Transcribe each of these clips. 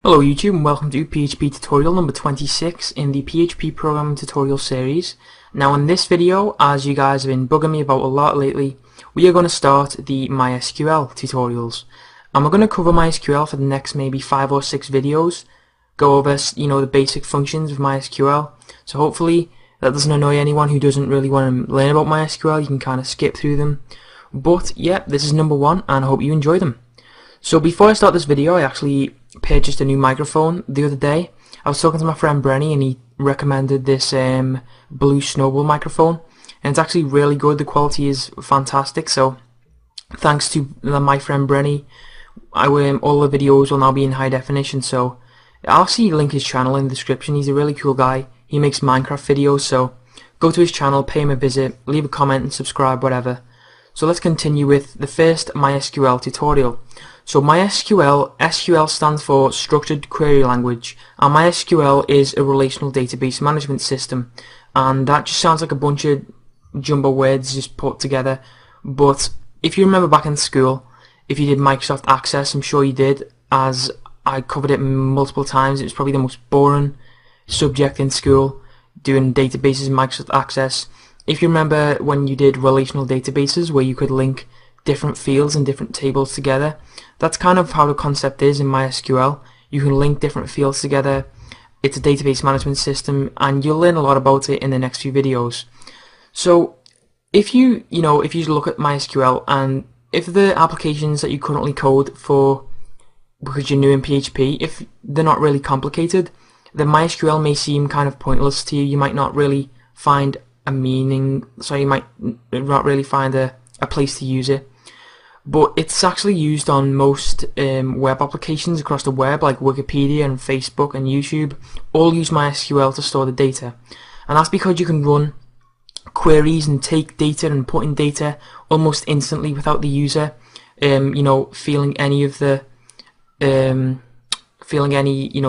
Hello YouTube and welcome to PHP tutorial number 26 in the PHP programming tutorial series. Now in this video, as you guys have been bugging me about a lot lately, we are going to start the MySQL tutorials. And we're going to cover MySQL for the next maybe 5 or 6 videos, go over the basic functions of MySQL. So hopefully that doesn't annoy anyone who doesn't really want to learn about MySQL. You can kind of skip through them. But yeah, this is number 1 and I hope you enjoy them. So before I start this video, I actually purchased a new microphone the other day. I was talking to my friend Brenny and he recommended this Blue Snowball microphone, and it's actually really good. The quality is fantastic, so thanks to my friend Brenny, all the videos will now be in high definition. So I'll link his channel in the description. He's a really cool guy. He makes Minecraft videos, so go to his channel, pay him a visit, leave a comment and subscribe, whatever. So let's continue with the first MySQL tutorial. So MySQL, SQL stands for Structured Query Language, and MySQL is a relational database management system, and that just sounds like a bunch of jumbo words just put together. But if you remember back in school, if you did Microsoft Access, I'm sure you did, as I covered it multiple times. It was probably the most boring subject in school, doing databases in Microsoft Access. If you remember when you did relational databases where you could link different fields and different tables together, that's kind of how the concept is in MySQL. You can link different fields together. It's a database management system, and you'll learn a lot about it in the next few videos. So if you look at MySQL, and if the applications that you currently code for because you're new in PHP, if they're not really complicated, then MySQL may seem kind of pointless to you. You might not really find a meaning, so you might not really find a place to use it. But it's actually used on most web applications across the web, like Wikipedia and Facebook and YouTube. All use MySQL to store the data, and that's because you can run queries and take data and put in data almost instantly without the user feeling any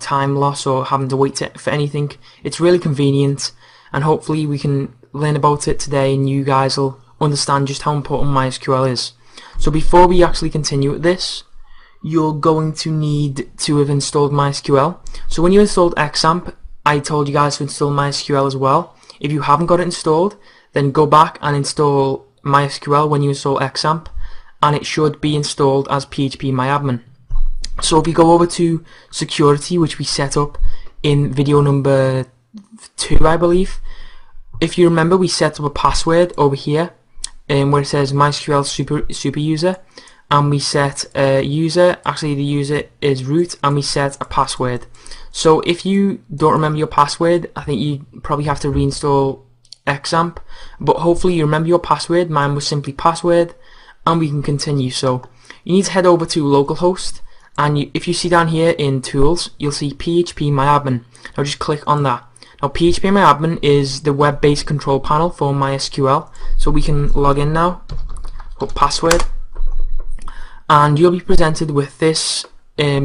time loss or having to wait for anything. It's really convenient, and hopefully we can learn about it today and you guys will understand just how important MySQL is. So before we actually continue with this, you're going to need to have installed MySQL. So when you installed XAMPP, I told you guys to install MySQL as well. If you haven't got it installed, then go back and install MySQL when you install XAMPP, and it should be installed as phpMyAdmin. So if you go over to security, which we set up in video number 2, I believe, if you remember, we set up a password over here where it says MySQL super user, and we set user, actually the user is root, and we set a password. So if you don't remember your password, I think you probably have to reinstall XAMPP, but hopefully you remember your password. Mine was simply password, and we can continue. So you need to head over to localhost, and if you see down here in tools, you'll see phpMyAdmin. Now just click on that. Now phpMyAdmin is the web-based control panel for MySQL, so we can log in now, put password, and you'll be presented with this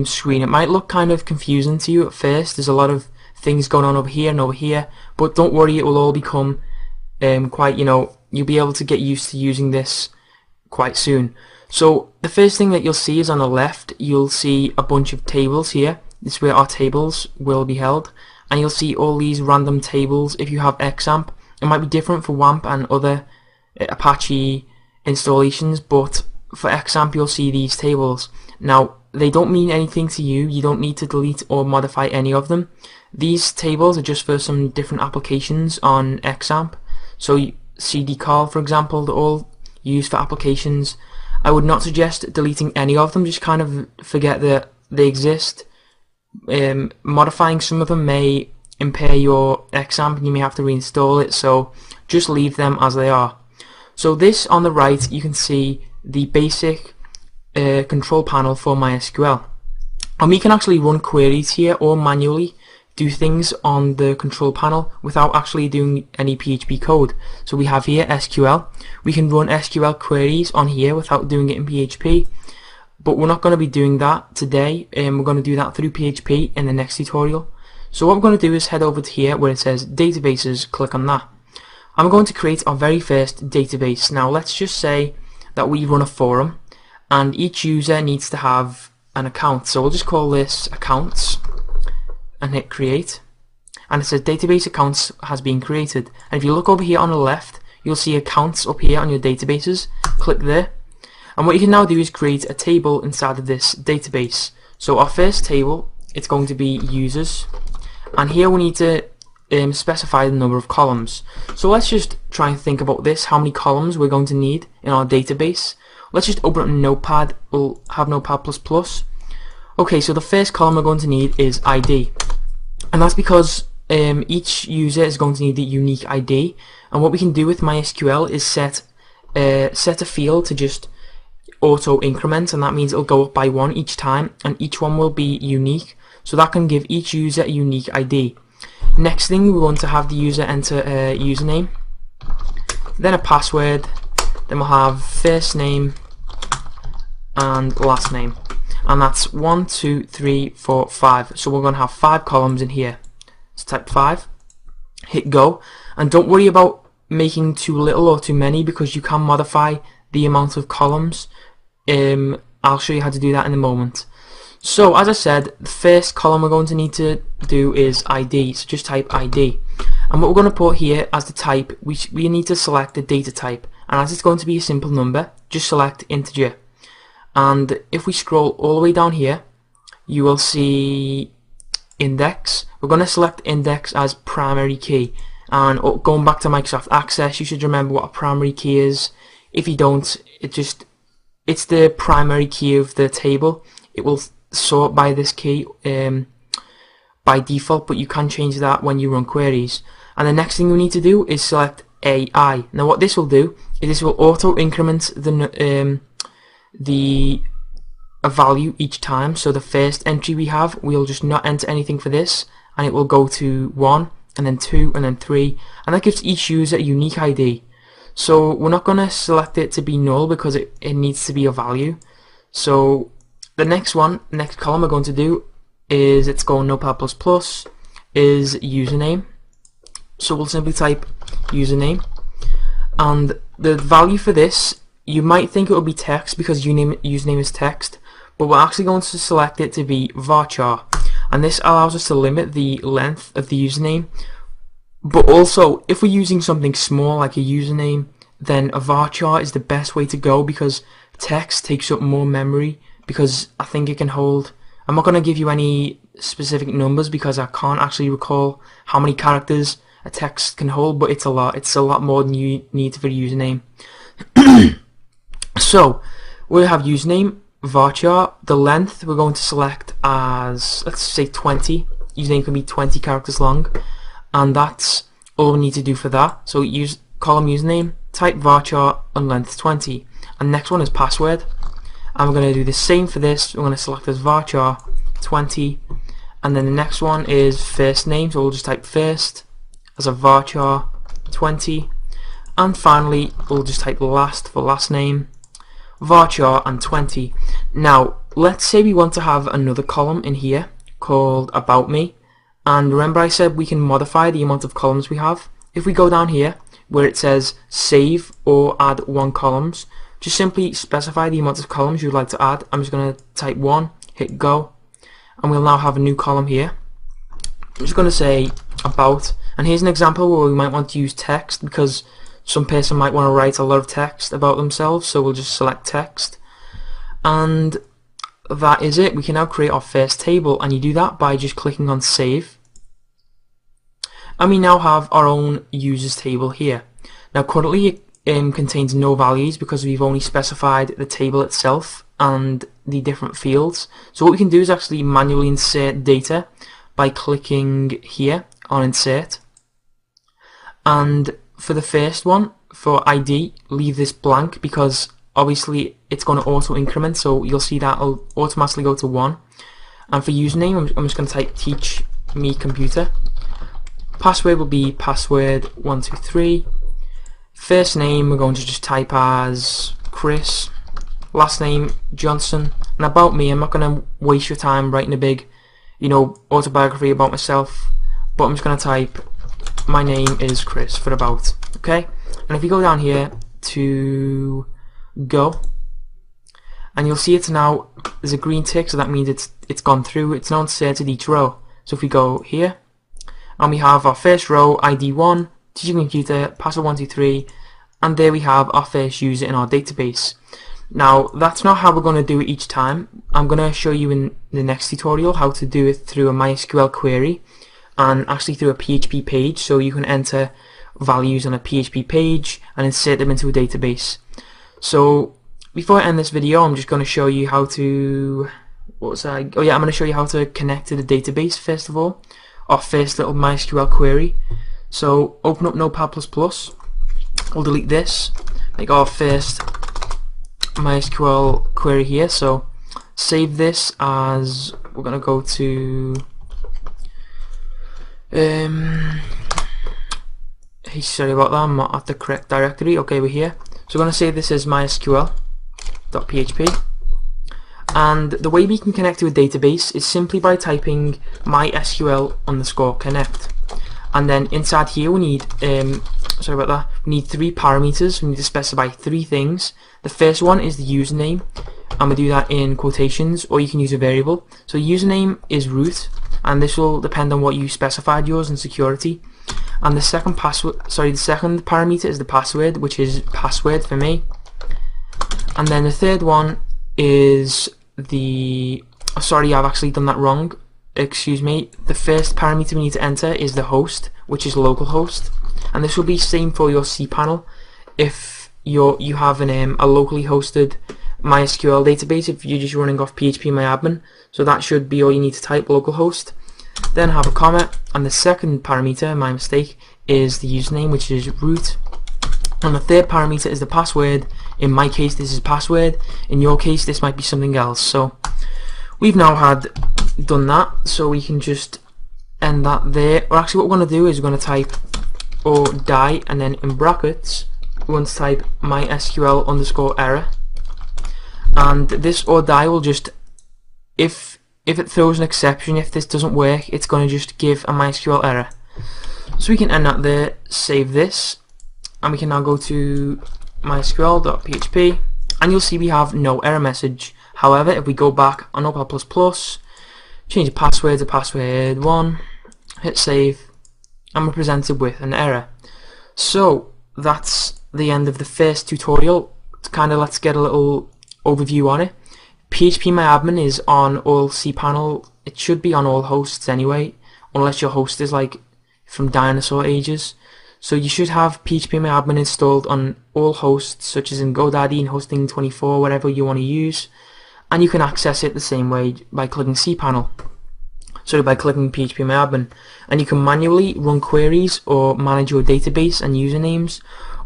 screen. It might look kind of confusing to you at first. There's a lot of things going on over here and over here, but don't worry, it will all become you'll be able to get used to using this quite soon. So the first thing that you'll see is on the left, you'll see a bunch of tables here. This is where our tables will be held. And you'll see all these random tables. If you have XAMPP, it might be different for WAMP and other Apache installations, but for XAMPP you'll see these tables. Now they don't mean anything to you. You don't need to delete or modify any of them. These tables are just for some different applications on XAMPP. So CD-call, for example, they're all used for applications. I would not suggest deleting any of them. Just kind of forget that they exist. Modifying some of them may impair your XAMPP and you may have to reinstall it, so just leave them as they are. So this on the right, you can see the basic control panel for MySQL, and we can actually run queries here or manually do things on the control panel without actually doing any PHP code. So we have here SQL. We can run SQL queries on here without doing it in PHP. But we're not going to be doing that today, and we're going to do that through PHP in the next tutorial. So what we're going to do is head over to here where it says databases, click on that. I'm going to create our very first database. Now let's just say that we run a forum, and each user needs to have an account. So we'll just call this accounts and hit create, and it says database accounts has been created. And if you look over here on the left, you'll see accounts up here on your databases. Click there, and what you can now do is create a table inside of this database. So our first table, it's going to be users, and here we need to specify the number of columns. So let's just try and think about this, how many columns we're going to need in our database. Let's just open up Notepad. We'll have Notepad++. Okay, so the first column we're going to need is ID, and that's because each user is going to need a unique ID. And what we can do with MySQL is set a field to just auto increment, and that means it'll go up by 1 each time, and each one will be unique, so that can give each user a unique ID. Next thing, we want to have the user enter a username, then a password, then we'll have first name and last name, and that's 1, 2, 3, 4, 5. So we're going to have 5 columns in here. Let's type 5, hit go, and don't worry about making too little or too many, because you can modify the amount of columns. I'll show you how to do that in a moment. So as I said, the first column we're going to need to do is ID, so just type ID, and what we're going to put here as the type, we need to select the data type, and as it's going to be a simple number, just select integer. And if we scroll all the way down here, you will see index. We're going to select index as primary key, and going back to Microsoft Access, you should remember what a primary key is. If you don't, it's the primary key of the table. It will sort by this key by default, but you can change that when you run queries. And the next thing we need to do is select AI. Now what this will do is this will auto increment a value each time. So the first entry we have, we'll just not enter anything for this, and it will go to 1 and then 2 and then 3, and that gives each user a unique ID. So we're not going to select it to be null because it needs to be a value. So the next column we're going to do is, it's going Notepad++, is username. So we'll simply type username, and the value for this, you might think it will be text because username is text, but we're actually going to select it to be varchar, and this allows us to limit the length of the username. But also, if we're using something small like a username, then a varchar is the best way to go, because text takes up more memory, because I think it can hold, I'm not going to give you any specific numbers because I can't actually recall how many characters a text can hold, but it's a lot more than you need for a username. So we have username, varchar. The length we're going to select as, let's say 20. Username can be 20 characters long, and that's all we need to do for that. So use column username, type varchar, and length 20. And next one is password, and we're going to do the same for this. We're going to select as varchar 20, and then the next one is first name, so we'll just type first as a varchar 20, and finally we'll just type last for last name, varchar and 20. Now let's say we want to have another column in here called about me, and remember I said we can modify the amount of columns we have. If we go down here where it says save or add 1 columns, just simply specify the amount of columns you'd like to add. I'm just going to type 1, hit go, and we'll now have a new column here. I'm just going to say about, and here's an example where we might want to use text because some person might want to write a lot of text about themselves, so we'll just select text, and that is it. We can now create our first table, and you do that by just clicking on save, and we now have our own users table here. Now currently it contains no values because we've only specified the table itself and the different fields. So what we can do is actually manually insert data by clicking here on insert, and for the first one, for ID, leave this blank because obviously it's going to auto increment, so you'll see that will automatically go to 1. And for username, I'm just going to type teach me computer. Password will be password 123. First name we're going to just type as Chris. Last name Johnson. And about me, I'm not going to waste your time writing a big, autobiography about myself, but I'm just going to type my name is Chris for about. Okay, and if you go down here to go, and you'll see it's now, there's a green tick, so that means it's gone through. It's now inserted each row. So if we go here, and we have our first row, ID1, teaching computer, password 123, and there we have our first user in our database. Now, that's not how we're going to do it each time. I'm going to show you in the next tutorial how to do it through a MySQL query and actually through a PHP page, so you can enter values on a PHP page and insert them into a database. So before I end this video, I'm just going to show you how to, I'm going to show you how to connect to the database first of all, our first little MySQL query. So open up Notepad++, we'll delete this, make our first MySQL query here. So save this as, we're going to go to hey, sorry about that, I'm not at the correct directory. Okay, we're here. So we're going to save this as mysql.php, and the way we can connect to a database is simply by typing mysql_connect, and then inside here we need we need 3 parameters. We need to specify 3 things. The first one is the username, and we do that in quotations, or you can use a variable. So username is root, and this will depend on what you specified yours in security. And the second parameter is the password, which is password for me. And then the third one is the, sorry, I've actually done that wrong, excuse me. The first parameter we need to enter is the host, which is localhost, and this will be same for your cPanel if you have a locally hosted MySQL database, if you're just running off phpMyAdmin. So that should be all you need to type, localhost. Then have a comma, and the second parameter, my mistake, is the username, which is root, and the third parameter is the password. In my case this is password, in your case this might be something else. So we've now done that, so we can just end that there. Or actually what we're going to do is we're going to type or die, and then in brackets we're going to type mysql_error, and this or die will just, if it throws an exception, if this doesn't work, it's going to just give a MySQL error. So we can end that there, save this, and we can now go to mysql.php, and you'll see we have no error message. However, if we go back on Notepad++, change the password to password1, hit save, and we're presented with an error. So that's the end of the first tutorial. Let's get a little overview on it. phpMyAdmin is on all cPanel. It should be on all hosts anyway, unless your host is like from dinosaur ages. So you should have phpMyAdmin installed on all hosts, such as in GoDaddy and Hosting24, whatever you want to use, and you can access it the same way by clicking cPanel. So by clicking phpMyAdmin, and you can manually run queries or manage your database and usernames,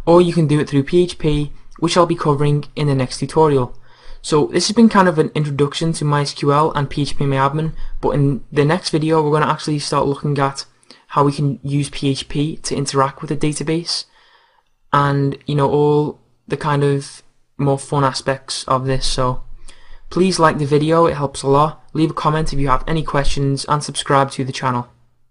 or you can do it through PHP, which I'll be covering in the next tutorial. So this has been kind of an introduction to MySQL and phpMyAdmin, but in the next video we're going to actually start looking at how we can use PHP to interact with the database, and all the kind of more fun aspects of this. So please like the video, it helps a lot. Leave a comment if you have any questions, and subscribe to the channel.